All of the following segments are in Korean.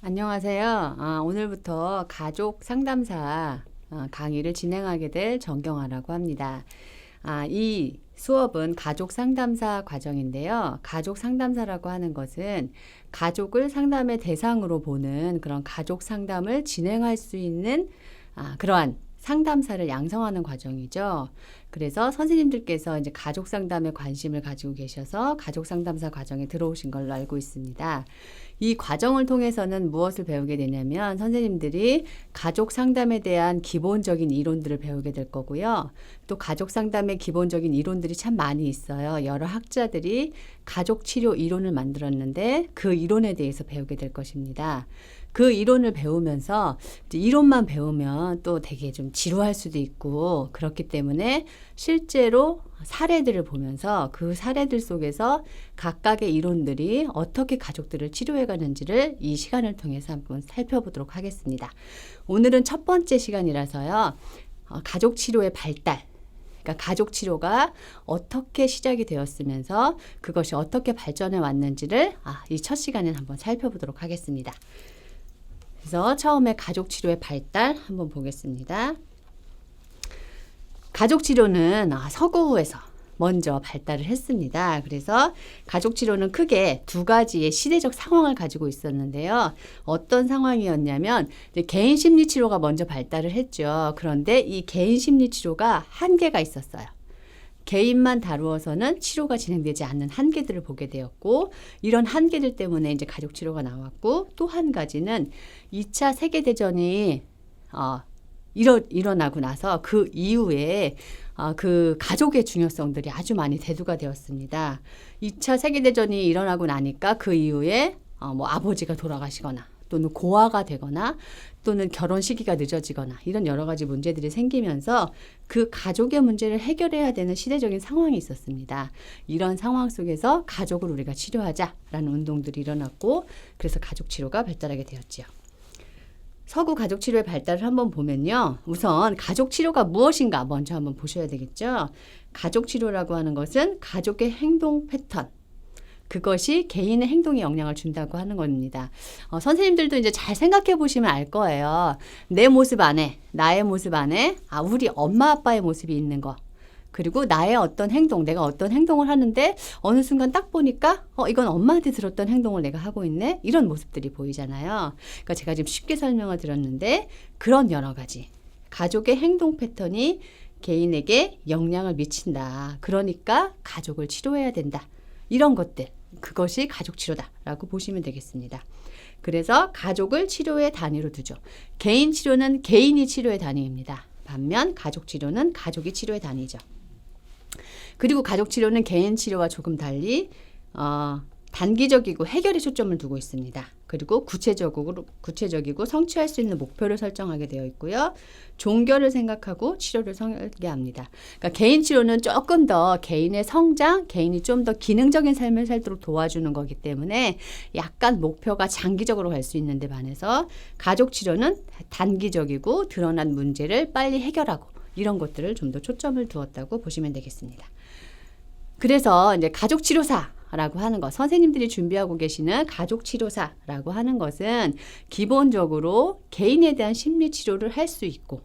안녕하세요. 오늘부터 가족 상담사 강의를 진행하게 될 정경아라고 합니다. 이 수업은 가족 상담사 과정인데요. 가족 상담사라고 하는 것은 가족을 상담의 대상으로 보는 그런 가족 상담을 진행할 수 있는 그러한 상담사를 양성하는 과정이죠. 그래서 선생님들께서 이제 가족 상담에 관심을 가지고 계셔서 가족 상담사 과정에 들어오신 걸로 알고 있습니다. 이 과정을 통해서는 무엇을 배우게 되냐면 선생님들이 가족 상담에 대한 기본적인 이론들을 배우게 될 거고요. 또 가족 상담의 기본적인 이론들이 참 많이 있어요. 여러 학자들이 가족 치료 이론을 만들었는데 그 이론에 대해서 배우게 될 것입니다. 그 이론을 배우면서 이론만 배우면 또 되게 좀 지루할 수도 있고 그렇기 때문에 실제로 사례들을 보면서 그 사례들 속에서 각각의 이론들이 어떻게 가족들을 치료해 가는지를 이 시간을 통해서 한번 살펴보도록 하겠습니다. 오늘은 첫 번째 시간이라서요. 가족 치료의 발달, 그러니까 가족 치료가 어떻게 시작이 되었으면서 그것이 어떻게 발전해 왔는지를 이 첫 시간에 한번 살펴보도록 하겠습니다. 그래서 처음에 가족 치료의 발달 한번 보겠습니다. 가족 치료는 서구에서 먼저 발달을 했습니다. 그래서 가족 치료는 크게 두 가지의 시대적 상황을 가지고 있었는데요. 어떤 상황이었냐면 개인 심리 치료가 먼저 발달을 했죠. 그런데 이 개인 심리 치료가 한계가 있었어요. 개인만 다루어서는 치료가 진행되지 않는 한계들을 보게 되었고 이런 한계들 때문에 이제 가족 치료가 나왔고 또 한 가지는 2차 세계대전이 일어나고 나서 그 이후에 그 가족의 중요성들이 아주 많이 대두가 되었습니다. 2차 세계대전이 일어나고 나니까 그 이후에 아버지가 돌아가시거나 또는 고아가 되거나 또는 결혼 시기가 늦어지거나 이런 여러 가지 문제들이 생기면서 그 가족의 문제를 해결해야 되는 시대적인 상황이 있었습니다. 이런 상황 속에서 가족을 우리가 치료하자라는 운동들이 일어났고 그래서 가족 치료가 발달하게 되었지요. 서구 가족 치료의 발달을 한번 보면요. 우선 가족 치료가 무엇인가 먼저 한번 보셔야 되겠죠. 가족 치료라고 하는 것은 가족의 행동 패턴, 그것이 개인의 행동에 영향을 준다고 하는 겁니다. 선생님들도 이제 잘 생각해 보시면 알 거예요. 내 모습 안에, 나의 모습 안에 우리 엄마 아빠의 모습이 있는 거. 그리고 나의 어떤 행동, 내가 어떤 행동을 하는데 어느 순간 딱 보니까 이건 엄마한테 들었던 행동을 내가 하고 있네. 이런 모습들이 보이잖아요. 그러니까 제가 지금 쉽게 설명을 드렸는데 그런 여러 가지 가족의 행동 패턴이 개인에게 영향을 미친다. 그러니까 가족을 치료해야 된다. 이런 것들. 그것이 가족 치료다라고 보시면 되겠습니다. 그래서 가족을 치료의 단위로 두죠. 개인 치료는 개인이 치료의 단위입니다. 반면 가족 치료는 가족이 치료의 단위죠. 그리고 가족 치료는 개인 치료와 조금 달리 단기적이고 해결에 초점을 두고 있습니다. 그리고 구체적이고 성취할 수 있는 목표를 설정하게 되어 있고요. 종결을 생각하고 치료를 설계합니다. 그러니까 개인 치료는 조금 더 개인의 성장, 개인이 좀 더 기능적인 삶을 살도록 도와주는 거기 때문에 약간 목표가 장기적으로 갈 수 있는데 반해서 가족 치료는 단기적이고 드러난 문제를 빨리 해결하고 이런 것들을 좀 더 초점을 두었다고 보시면 되겠습니다. 그래서 이제 가족 치료사라고 하는 것, 선생님들이 준비하고 계시는 가족 치료사라고 하는 것은 기본적으로 개인에 대한 심리 치료를 할 수 있고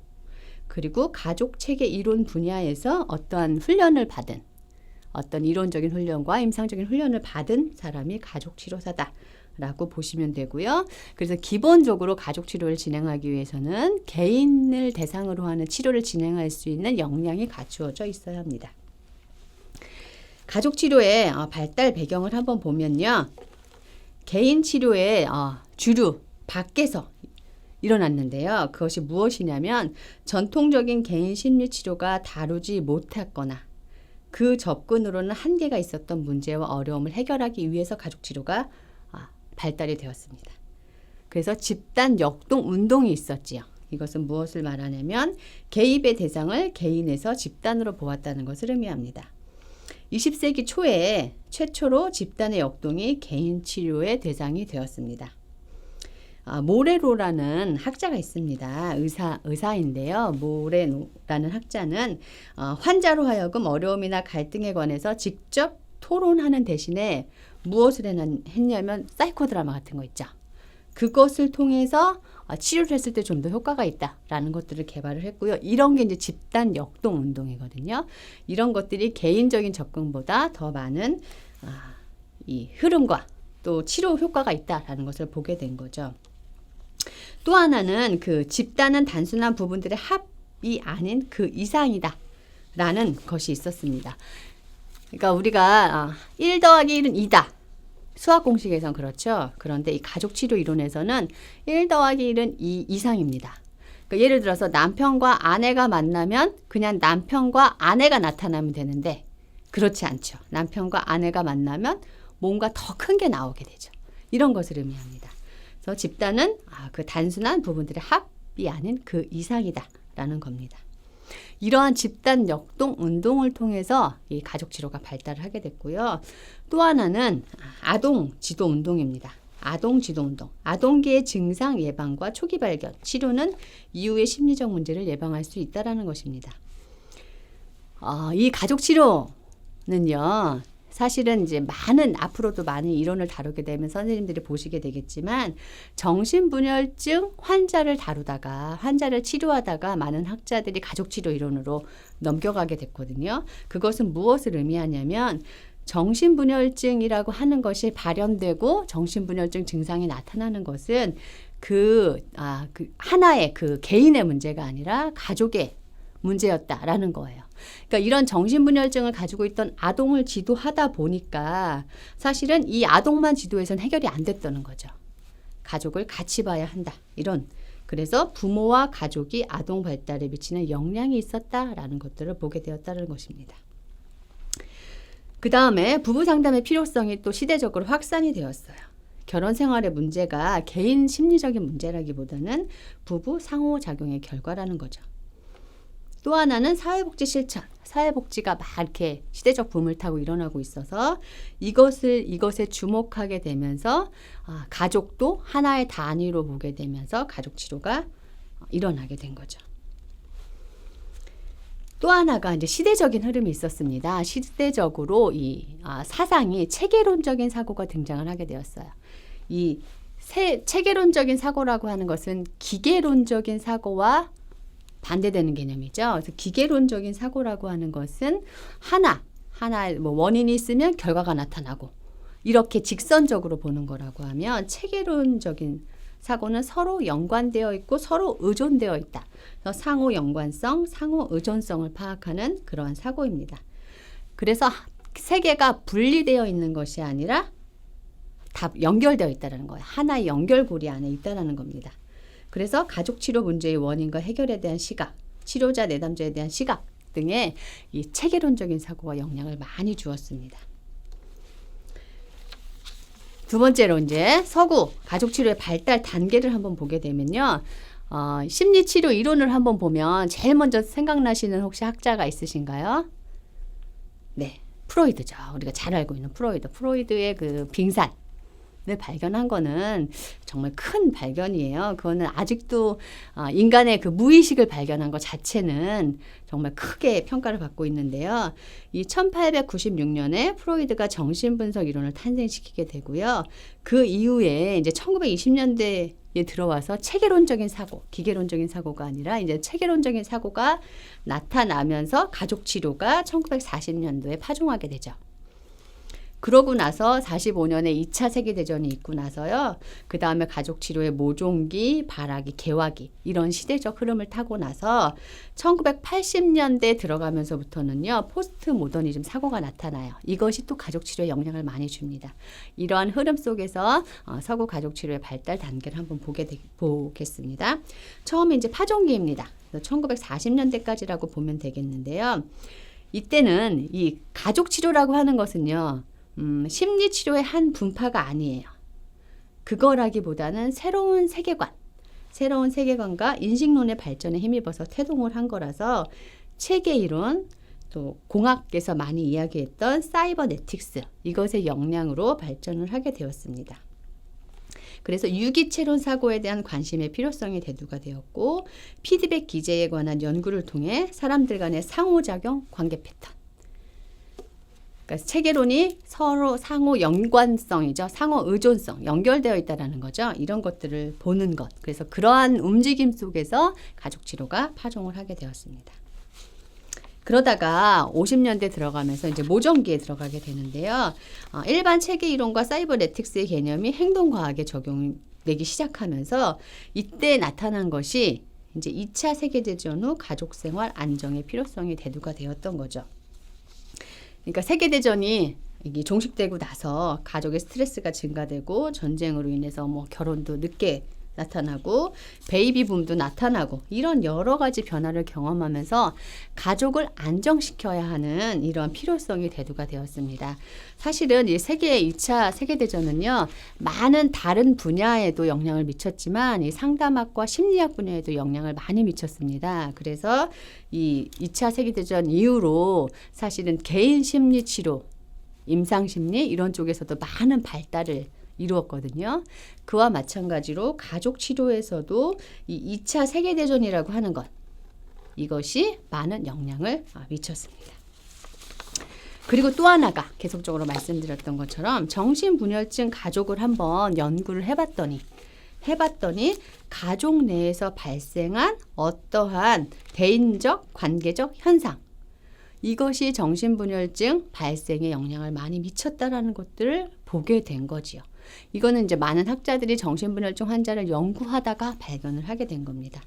그리고 가족 체계 이론 분야에서 어떠한 훈련을 받은 어떤 이론적인 훈련과 임상적인 훈련을 받은 사람이 가족 치료사다라고 보시면 되고요. 그래서 기본적으로 가족 치료를 진행하기 위해서는 개인을 대상으로 하는 치료를 진행할 수 있는 역량이 갖추어져 있어야 합니다. 가족 치료의 발달 배경을 한번 보면요. 개인 치료의 주류 밖에서 일어났는데요. 그것이 무엇이냐면 전통적인 개인 심리 치료가 다루지 못했거나 그 접근으로는 한계가 있었던 문제와 어려움을 해결하기 위해서 가족 치료가 발달이 되었습니다. 그래서 집단 역동 운동이 있었지요. 이것은 무엇을 말하냐면 개입의 대상을 개인에서 집단으로 보았다는 것을 의미합니다. 20세기 초에 최초로 집단의 역동이 개인 치료의 대상이 되었습니다. 모레로라는 학자가 있습니다. 의사인데요. 모레로라는 학자는 환자로 하여금 어려움이나 갈등에 관해서 직접 토론하는 대신에 무엇을 했냐면 사이코드라마 같은 거 있죠. 그것을 통해서 치료를 했을 때 좀 더 효과가 있다라는 것들을 개발을 했고요. 이런 게 이제 집단 역동 운동이거든요. 이런 것들이 개인적인 접근보다 더 많은 이 흐름과 또 치료 효과가 있다라는 것을 보게 된 거죠. 또 하나는 그 집단은 단순한 부분들의 합이 아닌 그 이상이다 라는 것이 있었습니다. 그러니까 우리가 1 더하기 1은 2다. 수학 공식에선 그렇죠. 그런데 이 가족치료 이론에서는 1 더하기 1은 2 이상입니다. 그러니까 예를 들어서 남편과 아내가 만나면 그냥 남편과 아내가 나타나면 되는데 그렇지 않죠. 남편과 아내가 만나면 뭔가 더 큰 게 나오게 되죠. 이런 것을 의미합니다. 그래서 집단은 그 단순한 부분들의 합이 아닌 그 이상이다 라는 겁니다. 이러한 집단 역동 운동을 통해서 이 가족치료가 발달을 하게 됐고요. 또 하나는 아동 지도 운동입니다. 아동 지도 운동. 아동기의 증상 예방과 초기 발견, 치료는 이후의 심리적 문제를 예방할 수 있다는 것입니다. 이 가족치료는요. 사실은 이제 앞으로도 많은 이론을 다루게 되면 선생님들이 보시게 되겠지만 정신분열증 환자를 치료하다가 많은 학자들이 가족치료 이론으로 넘겨가게 됐거든요. 그것은 무엇을 의미하냐면 정신분열증이라고 하는 것이 발현되고 정신분열증 증상이 나타나는 것은 하나의 그 개인의 문제가 아니라 가족의 문제였다라는 거예요. 그러니까 이런 정신분열증을 가지고 있던 아동을 지도하다 보니까 사실은 이 아동만 지도해서는 해결이 안 됐다는 거죠. 가족을 같이 봐야 한다. 그래서 부모와 가족이 아동 발달에 미치는 영향이 있었다라는 것들을 보게 되었다는 것입니다. 그 다음에 부부 상담의 필요성이 또 시대적으로 확산이 되었어요. 결혼 생활의 문제가 개인 심리적인 문제라기보다는 부부 상호작용의 결과라는 거죠. 또 하나는 사회복지 실천. 사회복지가 막 이렇게 시대적 붐을 타고 일어나고 있어서 이것에 주목하게 되면서 가족도 하나의 단위로 보게 되면서 가족 치료가 일어나게 된 거죠. 또 하나가 이제 시대적인 흐름이 있었습니다. 시대적으로 이 사상이 체계론적인 사고가 등장을 하게 되었어요. 이 체계론적인 사고라고 하는 것은 기계론적인 사고와 반대되는 개념이죠. 그래서 기계론적인 사고라고 하는 것은 하나의 원인이 있으면 결과가 나타나고 이렇게 직선적으로 보는 거라고 하면 체계론적인 사고는 서로 연관되어 있고 서로 의존되어 있다. 그래서 상호 연관성, 상호 의존성을 파악하는 그러한 사고입니다. 그래서 세계가 분리되어 있는 것이 아니라 다 연결되어 있다는 거예요. 하나의 연결고리 안에 있다는 겁니다. 그래서 가족치료 문제의 원인과 해결에 대한 시각, 치료자 내담자에 대한 시각 등의 이 체계론적인 사고가 영향을 많이 주었습니다. 두 번째로 이제 서구 가족치료의 발달 단계를 한번 보게 되면요. 심리치료 이론을 한번 보면 제일 먼저 생각나시는 혹시 학자가 있으신가요? 네, 프로이드죠. 우리가 잘 알고 있는 프로이드의 그 빙산을 발견한 거는 정말 큰 발견이에요. 그거는 아직도 인간의 그 무의식을 발견한 것 자체는 정말 크게 평가를 받고 있는데요. 이 1896년에 프로이드가 정신분석 이론을 탄생시키게 되고요. 그 이후에 이제 1920년대에 들어와서 체계론적인 사고, 기계론적인 사고가 아니라 이제 체계론적인 사고가 나타나면서 가족치료가 1940년도에 파종하게 되죠. 그러고 나서 45년에 2차 세계대전이 있고 나서요. 그 다음에 가족치료의 모종기, 발화기, 개화기 이런 시대적 흐름을 타고 나서 1980년대 들어가면서부터는요. 포스트 모더니즘 사고가 나타나요. 이것이 또 가족치료에 영향을 많이 줍니다. 이러한 흐름 속에서 서구 가족치료의 발달 단계를 한번 보겠습니다. 처음에 이제 파종기입니다. 1940년대까지라고 보면 되겠는데요. 이때는 이 가족치료라고 하는 것은요. 심리치료의 한 분파가 아니에요. 그거라기보다는 새로운 세계관과 인식론의 발전에 힘입어서 태동을 한 거라서 체계이론, 또 공학에서 많이 이야기했던 사이버네틱스, 이것의 영향으로 발전을 하게 되었습니다. 그래서 유기체론 사고에 대한 관심의 필요성이 대두가 되었고, 피드백 기제에 관한 연구를 통해 사람들 간의 상호작용, 관계 패턴, 그러니까 체계론이 서로 상호 연관성이죠. 상호 의존성, 연결되어 있다라는 거죠. 이런 것들을 보는 것. 그래서 그러한 움직임 속에서 가족 치료가 파종을 하게 되었습니다. 그러다가 50년대 들어가면서 이제 모종기에 들어가게 되는데요. 일반 체계 이론과 사이버네틱스의 개념이 행동과학에 적용되기 시작하면서 이때 나타난 것이 이제 2차 세계대전 후 가족생활 안정의 필요성이 대두가 되었던 거죠. 그러니까 세계대전이 이게 종식되고 나서 가족의 스트레스가 증가되고 전쟁으로 인해서 뭐 결혼도 늦게 나타나고 베이비 붐도 나타나고 이런 여러 가지 변화를 경험하면서 가족을 안정시켜야 하는 이런 필요성이 대두가 되었습니다. 사실은 이 2차 세계대전은요, 많은 다른 분야에도 영향을 미쳤지만 이 상담학과 심리학 분야에도 영향을 많이 미쳤습니다. 그래서 이 2차 세계대전 이후로 사실은 개인 심리 치료, 임상 심리 이런 쪽에서도 많은 발달을 이루었거든요. 그와 마찬가지로 가족 치료에서도 이 2차 세계대전이라고 하는 것, 이것이 많은 영향을 미쳤습니다. 그리고 또 하나가 계속적으로 말씀드렸던 것처럼 정신분열증 가족을 한번 연구를 해봤더니 가족 내에서 발생한 어떠한 대인적, 관계적 현상, 이것이 정신분열증 발생에 영향을 많이 미쳤다라는 것들을 보게 된 거지요. 이거는 이제 많은 학자들이 정신분열증 환자를 연구하다가 발견을 하게 된 겁니다.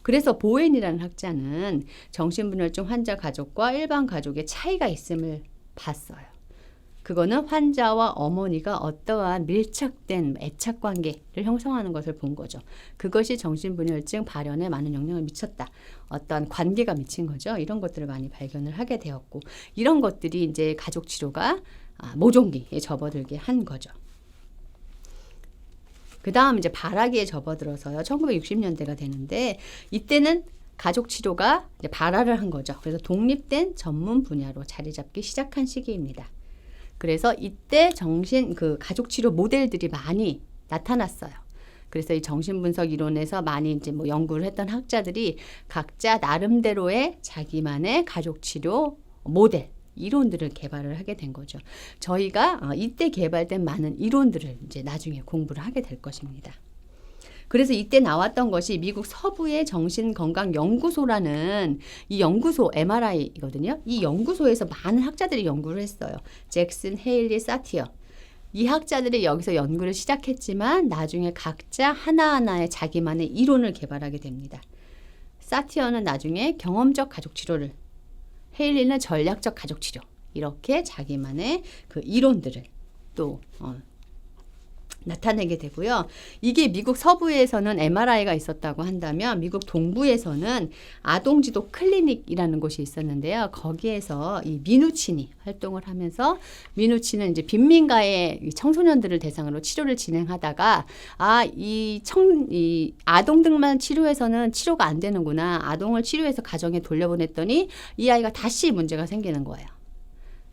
그래서 보웬이라는 학자는 정신분열증 환자 가족과 일반 가족의 차이가 있음을 봤어요. 그거는 환자와 어머니가 어떠한 밀착된 애착관계를 형성하는 것을 본 거죠. 그것이 정신분열증 발현에 많은 영향을 미쳤다. 어떠한 관계가 미친 거죠. 이런 것들을 많이 발견을 하게 되었고, 이런 것들이 이제 가족 치료가 모종기에 접어들게 한 거죠. 그 다음 이제 발화기에 접어들어서요. 1960년대가 되는데 이때는 가족 치료가 이제 발화를 한 거죠. 그래서 독립된 전문 분야로 자리 잡기 시작한 시기입니다. 그래서 이때 가족 치료 모델들이 많이 나타났어요. 그래서 이 정신분석 이론에서 많이 이제 뭐 연구를 했던 학자들이 각자 나름대로의 자기만의 가족 치료 모델, 이론들을 개발을 하게 된 거죠. 저희가 이때 개발된 많은 이론들을 이제 나중에 공부를 하게 될 것입니다. 그래서 이때 나왔던 것이 미국 서부의 정신건강연구소라는 이 연구소, MRI거든요. 이 연구소에서 많은 학자들이 연구를 했어요. 잭슨, 헤일리, 사티어. 이 학자들이 여기서 연구를 시작했지만 나중에 각자 하나하나의 자기만의 이론을 개발하게 됩니다. 사티어는 나중에 경험적 가족치료를, 헤일리는 전략적 가족치료, 이렇게 자기만의 그 이론들을 또 나타내게 되고요. 이게 미국 서부에서는 MRI가 있었다고 한다면 미국 동부에서는 아동지도 클리닉이라는 곳이 있었는데요. 거기에서 이 미누친이 활동을 하면서, 미누친은 이제 빈민가의 청소년들을 대상으로 치료를 진행하다가 이 아동들만 치료해서는 치료가 안 되는구나. 아동을 치료해서 가정에 돌려보냈더니 이 아이가 다시 문제가 생기는 거예요.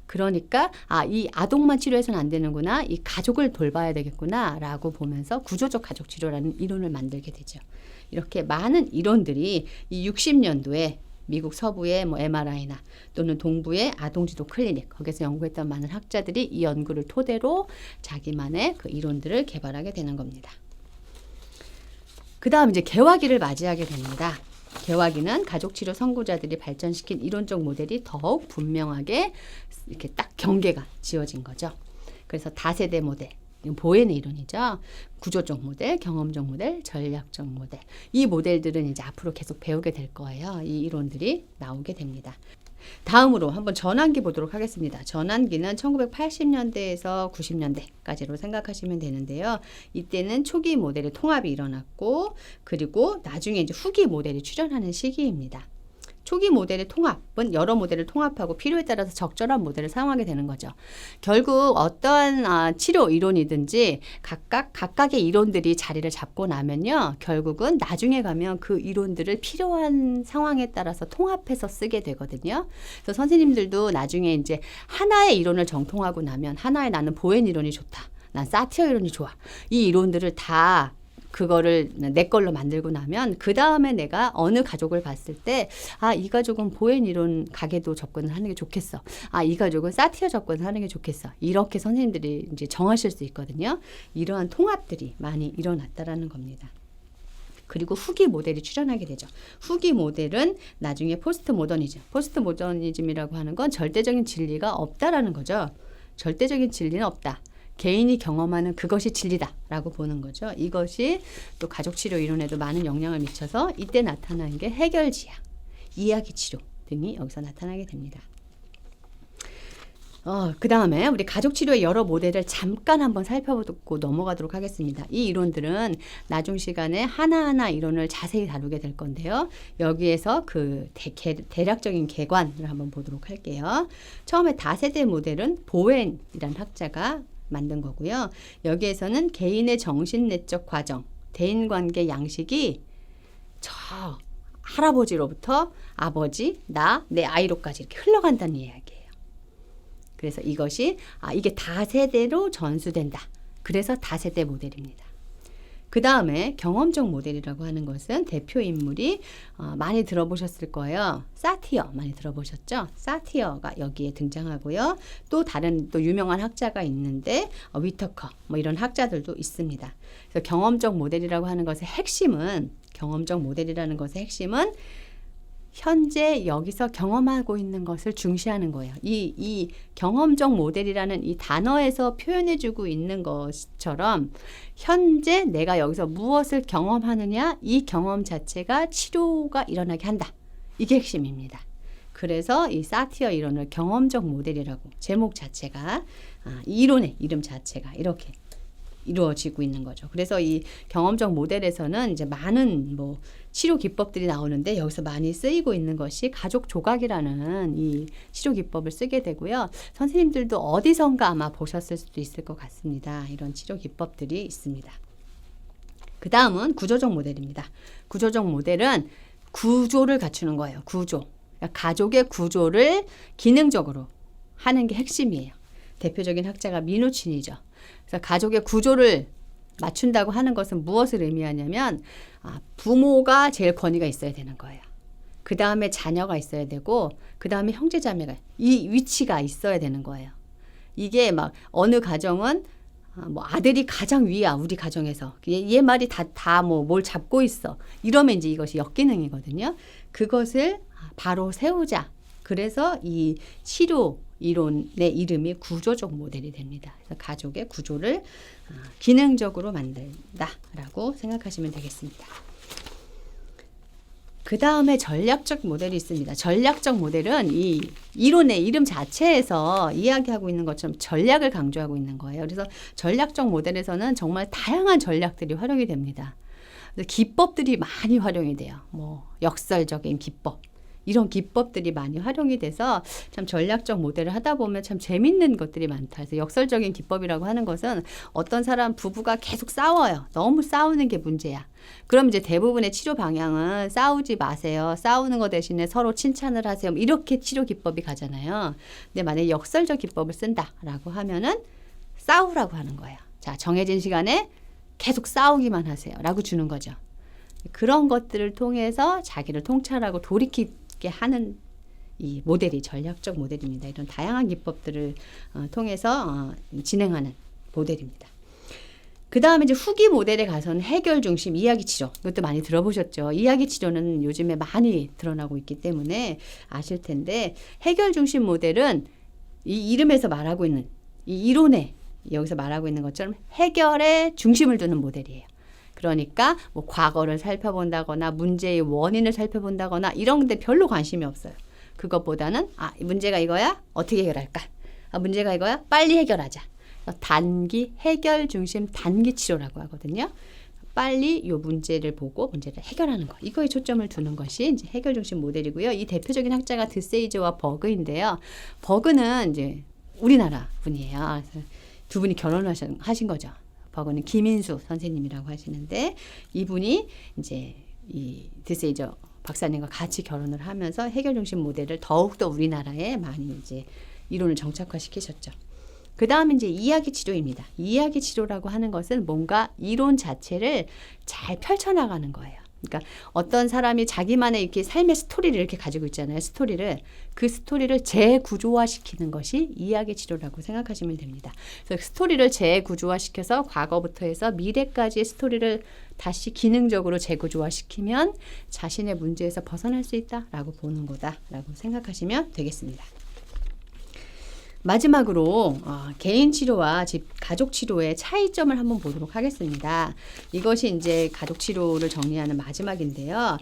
그러니까 이 아동만 치료해서는 안 되는구나. 이 가족을 돌봐야 되겠구나 라고 보면서 구조적 가족 치료라는 이론을 만들게 되죠. 이렇게 많은 이론들이 이 60년도에 미국 서부의 뭐 MRI나 또는 동부의 아동지도 클리닉, 거기서 연구했던 많은 학자들이 이 연구를 토대로 자기만의 그 이론들을 개발하게 되는 겁니다. 그 다음 이제 개화기를 맞이하게 됩니다. 개화기는 가족치료 선구자들이 발전시킨 이론적 모델이 더욱 분명하게 이렇게 딱 경계가 지어진 거죠. 그래서 다세대 모델, 보웬의 이론이죠. 구조적 모델, 경험적 모델, 전략적 모델. 이 모델들은 이제 앞으로 계속 배우게 될 거예요. 이 이론들이 나오게 됩니다. 다음으로 한번 전환기 보도록 하겠습니다. 전환기는 1980년대에서 90년대까지로 생각하시면 되는데요. 이때는 초기 모델의 통합이 일어났고, 그리고 나중에 이제 후기 모델이 출현하는 시기입니다. 초기 모델의 통합은 여러 모델을 통합하고 필요에 따라서 적절한 모델을 사용하게 되는 거죠. 결국 어떠한 치료 이론이든지 각각의 이론들이 자리를 잡고 나면요, 결국은 나중에 가면 그 이론들을 필요한 상황에 따라서 통합해서 쓰게 되거든요. 그래서 선생님들도 나중에 이제 하나의 이론을 정통하고 나면 나는 보웬 이론이 좋다, 난 사티어 이론이 좋아, 이 이론들을 다 그거를 내 걸로 만들고 나면 그 다음에 내가 어느 가족을 봤을 때 이 가족은 보행 이론 가계도 접근을 하는 게 좋겠어. 이 가족은 사티어 접근을 하는 게 좋겠어. 이렇게 선생님들이 이제 정하실 수 있거든요. 이러한 통합들이 많이 일어났다라는 겁니다. 그리고 후기 모델이 출현하게 되죠. 후기 모델은 나중에 포스트 모더니즘. 포스트 모더니즘이라고 하는 건 절대적인 진리가 없다라는 거죠. 절대적인 진리는 없다. 개인이 경험하는 그것이 진리다라고 보는 거죠. 이것이 또 가족치료 이론에도 많은 영향을 미쳐서 이때 나타난 게 해결지향, 이야기치료 등이 여기서 나타나게 됩니다. 그 다음에 우리 가족치료의 여러 모델을 잠깐 한번 살펴보고 넘어가도록 하겠습니다. 이 이론들은 나중 시간에 하나하나 이론을 자세히 다루게 될 건데요. 여기에서 그 대략적인 개관을 한번 보도록 할게요. 처음에 다세대 모델은 보웬이라는 학자가 만든 거고요. 여기에서는 개인의 정신내적 과정, 대인관계 양식이 저 할아버지로부터 아버지, 나, 내 아이로까지 이렇게 흘러간다는 이야기예요. 그래서 이것이 이게 다세대로 전수된다. 그래서 다세대 모델입니다. 그 다음에 경험적 모델이라고 하는 것은 대표 인물이 많이 들어보셨을 거예요. 사티어 많이 들어보셨죠? 사티어가 여기에 등장하고요. 또 다른 또 유명한 학자가 있는데 위터커 뭐 이런 학자들도 있습니다. 그래서 경험적 모델이라고 하는 것의 핵심은 현재 여기서 경험하고 있는 것을 중시하는 거예요. 이 경험적 모델이라는 이 단어에서 표현해주고 있는 것처럼 현재 내가 여기서 무엇을 경험하느냐 이 경험 자체가 치료가 일어나게 한다. 이게 핵심입니다. 그래서 이 사티어 이론을 경험적 모델이라고 제목 자체가 이 이론의 이름 자체가 이렇게 이루어지고 있는 거죠. 그래서 이 경험적 모델에서는 이제 많은 뭐 치료 기법들이 나오는데 여기서 많이 쓰이고 있는 것이 가족 조각이라는 이 치료 기법을 쓰게 되고요. 선생님들도 어디선가 아마 보셨을 수도 있을 것 같습니다. 이런 치료 기법들이 있습니다. 그 다음은 구조적 모델입니다. 구조적 모델은 구조를 갖추는 거예요. 구조. 그러니까 가족의 구조를 기능적으로 하는 게 핵심이에요. 대표적인 학자가 미누친이죠. 그래서 가족의 구조를 맞춘다고 하는 것은 무엇을 의미하냐면 부모가 제일 권위가 있어야 되는 거예요. 그 다음에 자녀가 있어야 되고 그 다음에 형제자매가 이 위치가 있어야 되는 거예요. 이게 막 어느 가정은 뭐 아들이 가장 위야 우리 가정에서 얘 말이 다 뭐 뭘 잡고 있어 이러면 이제 이것이 역기능이거든요. 그것을 바로 세우자. 그래서 이 치료 이론의 이름이 구조적 모델이 됩니다. 그래서 가족의 구조를 기능적으로 만든다라고 생각하시면 되겠습니다. 그 다음에 전략적 모델이 있습니다. 전략적 모델은 이 이론의 이름 자체에서 이야기하고 있는 것처럼 전략을 강조하고 있는 거예요. 그래서 전략적 모델에서는 정말 다양한 전략들이 활용이 됩니다. 기법들이 많이 활용이 돼요. 뭐 역설적인 기법. 이런 기법들이 많이 활용이 돼서 참 전략적 모델을 하다 보면 참 재밌는 것들이 많다. 그래서 역설적인 기법이라고 하는 것은 어떤 사람 부부가 계속 싸워요. 너무 싸우는 게 문제야. 그럼 이제 대부분의 치료 방향은 싸우지 마세요. 싸우는 거 대신에 서로 칭찬을 하세요. 이렇게 치료 기법이 가잖아요. 근데 만약에 역설적 기법을 쓴다라고 하면은 싸우라고 하는 거예요. 자, 정해진 시간에 계속 싸우기만 하세요. 라고 주는 거죠. 그런 것들을 통해서 자기를 통찰하고 돌이키게 하는 이 모델이 전략적 모델입니다. 이런 다양한 기법들을 통해서 진행하는 모델입니다. 그 다음에 이제 후기 모델에 가서는 해결 중심 이야기 치료. 이것도 많이 들어보셨죠. 이야기 치료는 요즘에 많이 드러나고 있기 때문에 아실 텐데 해결 중심 모델은 이 이름에서 말하고 있는 이 이론에 여기서 말하고 있는 것처럼 해결에 중심을 두는 모델이에요. 그러니까 뭐 과거를 살펴본다거나 문제의 원인을 살펴본다거나 이런 데 별로 관심이 없어요. 그것보다는 문제가 이거야? 어떻게 해결할까? 문제가 이거야? 빨리 해결하자. 단기 해결 중심 단기 치료라고 하거든요. 빨리 이 문제를 보고 문제를 해결하는 거. 이거에 초점을 두는 것이 이제 해결 중심 모델이고요. 이 대표적인 학자가 드세이저와 버그인데요. 버그는 이제 우리나라 분이에요. 그래서 두 분이 결혼을 하신 거죠. 버그는 김인수 선생님이라고 하시는데 이분이 이제 이 드세이저 박사님과 같이 결혼을 하면서 해결 중심 모델을 더욱더 우리나라에 많이 이제 이론을 정착화시키셨죠. 그 다음에 이제 이야기 치료입니다. 이야기 치료라고 하는 것은 뭔가 이론 자체를 잘 펼쳐나가는 거예요. 그러니까 어떤 사람이 자기만의 이렇게 삶의 스토리를 이렇게 가지고 있잖아요. 스토리를. 그 스토리를 재구조화시키는 것이 이야기 치료라고 생각하시면 됩니다. 그래서 스토리를 재구조화시켜서 과거부터 해서 미래까지의 스토리를 다시 기능적으로 재구조화시키면 자신의 문제에서 벗어날 수 있다라고 보는 거다라고 생각하시면 되겠습니다. 마지막으로 개인 치료와 가족 치료의 차이점을 한번 보도록 하겠습니다. 이것이 이제 가족 치료를 정리하는 마지막인데요.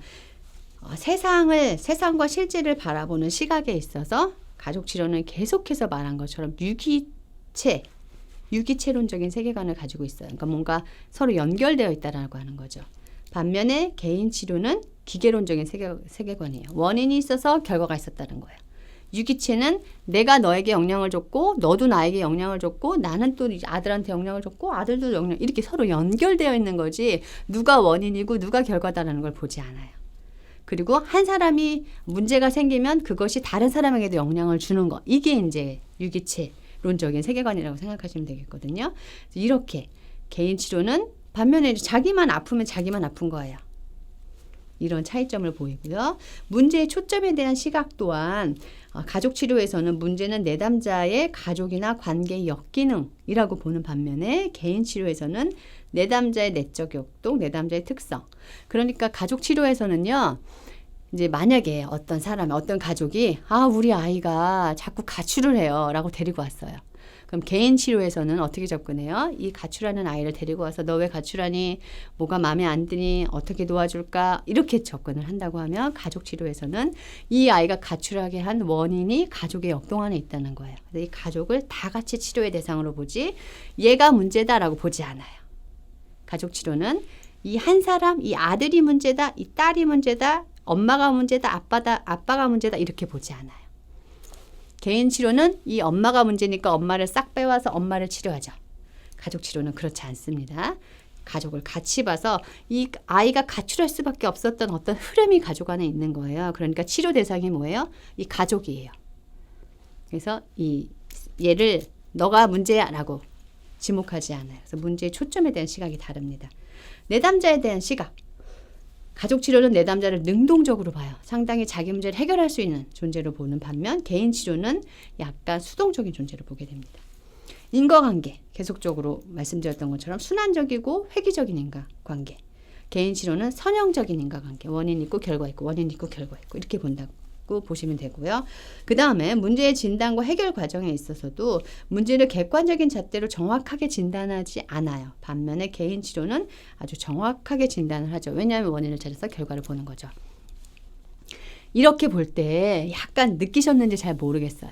세상과 실제를 바라보는 시각에 있어서 가족 치료는 계속해서 말한 것처럼 유기체론적인 세계관을 가지고 있어요. 그러니까 뭔가 서로 연결되어 있다라고 하는 거죠. 반면에 개인 치료는 기계론적인 세계관이에요. 원인이 있어서 결과가 있었다는 거예요. 유기체는 내가 너에게 영향을 줬고 너도 나에게 영향을 줬고 나는 또 아들한테 영향을 줬고 아들도 이렇게 서로 연결되어 있는 거지 누가 원인이고 누가 결과다라는 걸 보지 않아요. 그리고 한 사람이 문제가 생기면 그것이 다른 사람에게도 영향을 주는 거. 이게 이제 유기체론적인 세계관이라고 생각하시면 되겠거든요. 이렇게 개인 치료는 반면에 자기만 아프면 자기만 아픈 거예요. 이런 차이점을 보이고요. 문제의 초점에 대한 시각 또한 가족 치료에서는 문제는 내담자의 가족이나 관계의 역기능이라고 보는 반면에 개인 치료에서는 내담자의 내적 역동, 내담자의 특성. 그러니까 가족 치료에서는요. 이제 만약에 어떤 가족이 우리 아이가 자꾸 가출을 해요 라고 데리고 왔어요. 그럼 개인 치료에서는 어떻게 접근해요? 이 가출하는 아이를 데리고 와서 너 왜 가출하니? 뭐가 마음에 안 드니? 어떻게 도와줄까? 이렇게 접근을 한다고 하면 가족 치료에서는 이 아이가 가출하게 한 원인이 가족의 역동 안에 있다는 거예요. 이 가족을 다 같이 치료의 대상으로 보지 얘가 문제다라고 보지 않아요. 가족 치료는 이 한 사람, 이 아들이 문제다, 이 딸이 문제다, 엄마가 문제다, 아빠가 문제다 이렇게 보지 않아요. 개인 치료는 이 엄마가 문제니까 엄마를 싹 빼와서 엄마를 치료하죠. 가족 치료는 그렇지 않습니다. 가족을 같이 봐서 이 아이가 가출할 수밖에 없었던 어떤 흐름이 가족 안에 있는 거예요. 그러니까 치료 대상이 뭐예요? 이 가족이에요. 그래서 얘를 너가 문제야 라고 지목하지 않아요. 그래서 문제의 초점에 대한 시각이 다릅니다. 내담자에 대한 시각. 가족 치료는 내담자를 능동적으로 봐요. 상당히 자기 문제를 해결할 수 있는 존재로 보는 반면 개인 치료는 약간 수동적인 존재로 보게 됩니다. 인과관계, 계속적으로 말씀드렸던 것처럼 순환적이고 획기적인 인과관계. 개인 치료는 선형적인 인과관계, 원인 있고 결과 있고 원인 있고 결과 있고 이렇게 본다고 보시면 되고요. 그 다음에 문제의 진단과 해결 과정에 있어서도 문제를 객관적인 잣대로 정확하게 진단하지 않아요. 반면에 개인 치료는 아주 정확하게 진단을 하죠. 왜냐하면 원인을 찾아서 결과를 보는 거죠. 이렇게 볼 때 약간 느끼셨는지 잘 모르겠어요.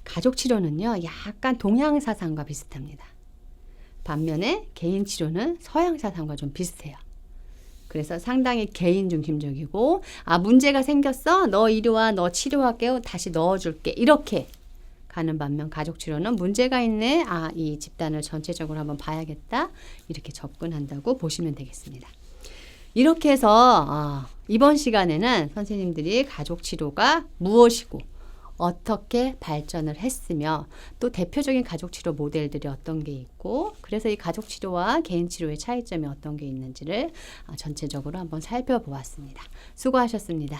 가족 치료는요. 약간 동양 사상과 비슷합니다. 반면에 개인 치료는 서양 사상과 좀 비슷해요. 그래서 상당히 개인 중심적이고 문제가 생겼어. 너 이리 와. 너 치료할게요. 다시 넣어줄게. 이렇게 가는 반면 가족 치료는 문제가 있네. 이 집단을 전체적으로 한번 봐야겠다. 이렇게 접근한다고 보시면 되겠습니다. 이렇게 해서 이번 시간에는 선생님들이 가족 치료가 무엇이고 어떻게 발전을 했으며 또 대표적인 가족치료 모델들이 어떤 게 있고 그래서 이 가족치료와 개인치료의 차이점이 어떤 게 있는지를 전체적으로 한번 살펴보았습니다. 수고하셨습니다.